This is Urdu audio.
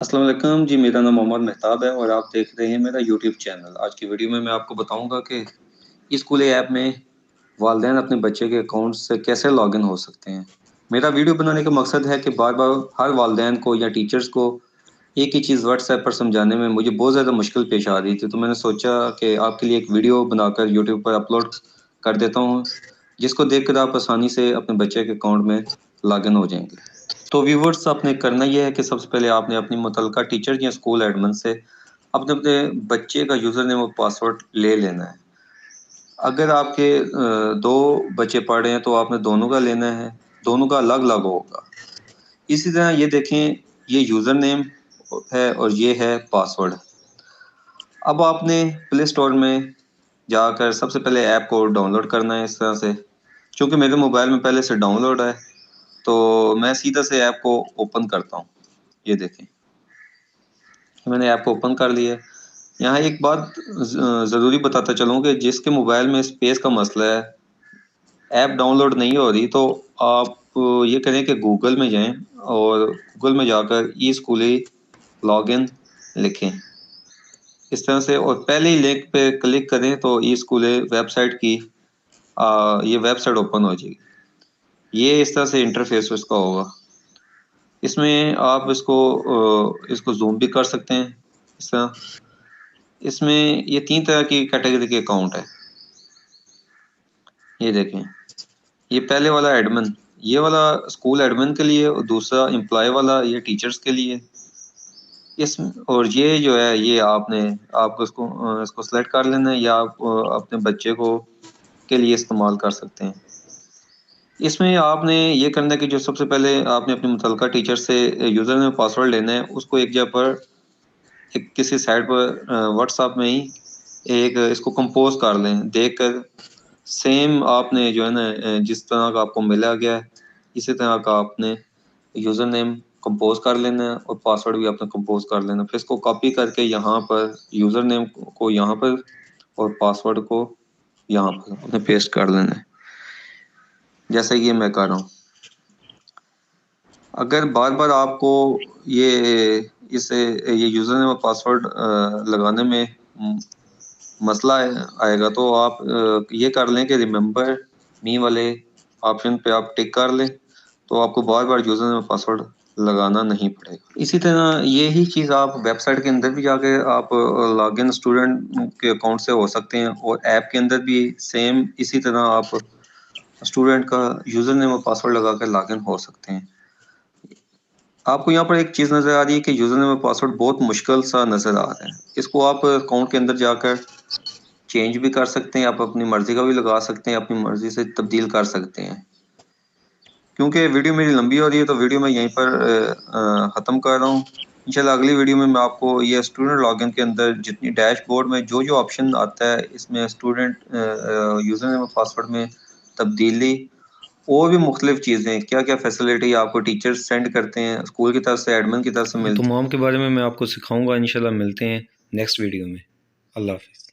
السلام علیکم جی، میرا نام محمد مہتاب ہے اور آپ دیکھ رہے ہیں میرا یوٹیوب چینل۔ آج کی ویڈیو میں آپ کو بتاؤں گا کہ اسکول ایپ میں والدین اپنے بچے کے اکاؤنٹ سے کیسے لاگ ان ہو سکتے ہیں۔ میرا ویڈیو بنانے کا مقصد ہے کہ بار بار ہر والدین کو یا ٹیچرز کو ایک ہی چیز واٹس ایپ پر سمجھانے میں مجھے بہت زیادہ مشکل پیش آ رہی تھی، تو میں نے سوچا کہ آپ کے لیے ایک ویڈیو بنا کر یوٹیوب پر اپلوڈ کر دیتا ہوں، جس کو دیکھ کر آپ آسانی سے اپنے بچے کے اکاؤنٹ میں لاگ ان ہو جائیں گے۔ تو ویورز، آپ نے کرنا یہ ہے کہ سب سے پہلے آپ نے اپنی متعلقہ ٹیچر یا اسکول ایڈمن سے اپنے بچے کا یوزر نیم اور پاسورڈ لے لینا ہے۔ اگر آپ کے دو بچے پڑھ رہے ہیں تو آپ نے دونوں کا لینا ہے، دونوں کا الگ الگ ہوگا۔ اسی طرح یہ دیکھیں، یہ یوزر نیم ہے اور یہ ہے پاسورڈ۔ اب آپ نے پلے اسٹور میں جا کر سب سے پہلے ایپ کو ڈاؤن لوڈ کرنا ہے اس طرح سے۔ چونکہ میرے موبائل میں پہلے سے ڈاؤن لوڈ ہے تو میں سیدھا سے ایپ کو اوپن کرتا ہوں۔ یہ دیکھیں، میں نے ایپ کو اوپن کر لیا ہے۔ یہاں ایک بات ضروری بتاتا چلوں کہ جس کے موبائل میں اسپیس کا مسئلہ ہے، ایپ ڈاؤن لوڈ نہیں ہو رہی، تو آپ یہ کریں کہ گوگل میں جائیں اور گوگل میں جا کر ای اسکولی لاگ ان لکھیں اس طرح سے، اور پہلے ہی لنک پہ کلک کریں تو ای اسکولی ویب سائٹ کی یہ ویب سائٹ اوپن ہو جائے گی۔ یہ اس طرح سے انٹرفیس اس کا ہوگا۔ اس میں آپ اس کو زوم بھی کر سکتے ہیں اس طرح۔ اس میں یہ 3 طرح کی کیٹیگری کے اکاؤنٹ ہے۔ یہ دیکھیں، یہ پہلے والا ایڈمن، یہ والا اسکول ایڈمن کے لیے، اور دوسرا امپلائی والا یہ ٹیچرز کے لیے۔ اور یہ جو ہے، یہ آپ کو اس کو سلیکٹ کر لینا ہے، یا آپ اپنے بچے کے لیے استعمال کر سکتے ہیں۔ اس میں آپ نے یہ کرنا ہے کہ جو سب سے پہلے آپ نے اپنی متعلقہ ٹیچر سے یوزر نیم پاسورڈ لینا ہے، اس کو ایک جگہ پر کسی سائٹ پر واٹس ایپ میں ہی اس کو کمپوز کر لیں، دیکھ کر سیم آپ نے جو ہے نا جس طرح کا آپ کو ملا گیا ہے اسی طرح کا آپ نے یوزر نیم کمپوز کر لینا ہے اور پاسورڈ بھی آپ نے کمپوز کر لینا ہے۔ پھر اس کو کاپی کر کے یہاں پر یوزر نیم کو یہاں پر اور پاسورڈ کو یہاں پر آپ نے پیسٹ کر لینا ہے، جیسا یہ میں کر رہا ہوں۔ اگر بار بار آپ کو یہ یوزر نیم اور پاسورڈ لگانے میں مسئلہ آئے گا تو آپ یہ کر لیں کہ ریممبر می والے آپشن پہ آپ ٹک کر لیں، تو آپ کو بار بار یوزر نیم اور پاسورڈ لگانا نہیں پڑے گا۔ اسی طرح یہی چیز آپ ویب سائٹ کے اندر بھی جا کے آپ لاگ ان اسٹوڈنٹ کے اکاؤنٹ سے ہو سکتے ہیں، اور ایپ کے اندر بھی سیم اسی طرح آپ اسٹوڈنٹ کا یوزر نیم اور پاسورڈ لگا کر لاگ ان ہو سکتے ہیں۔ آپ کو یہاں پر ایک چیز نظر آ رہی ہے کہ یوزر نیم اور پاسورڈ بہت مشکل سا نظر آ رہا ہے۔ اس کو آپ اکاؤنٹ کے اندر جا کر چینج بھی کر سکتے ہیں، آپ اپنی مرضی کا بھی لگا سکتے ہیں، اپنی مرضی سے تبدیل کر سکتے ہیں۔ کیونکہ ویڈیو میری لمبی ہو رہی ہے تو ویڈیو میں یہیں پر ختم کر رہا ہوں۔ انشاءاللہ اگلی ویڈیو میں آپ کو یہ اسٹوڈنٹ لاگ ان کے اندر جتنی ڈیش بورڈ میں جو آپشن آتا ہے، اس میں اسٹوڈنٹ یوزر نیم اور پاسورڈ میں تبدیلی اور بھی مختلف چیزیں، کیا کیا فیسلٹی آپ کو ٹیچرز سینڈ کرتے ہیں اسکول کی طرف سے، ایڈمن کی طرف سے ملتی ہیں، تمام کے بارے میں آپ کو سکھاؤں گا۔ انشاءاللہ ملتے ہیں نیکسٹ ویڈیو میں۔ اللہ حافظ۔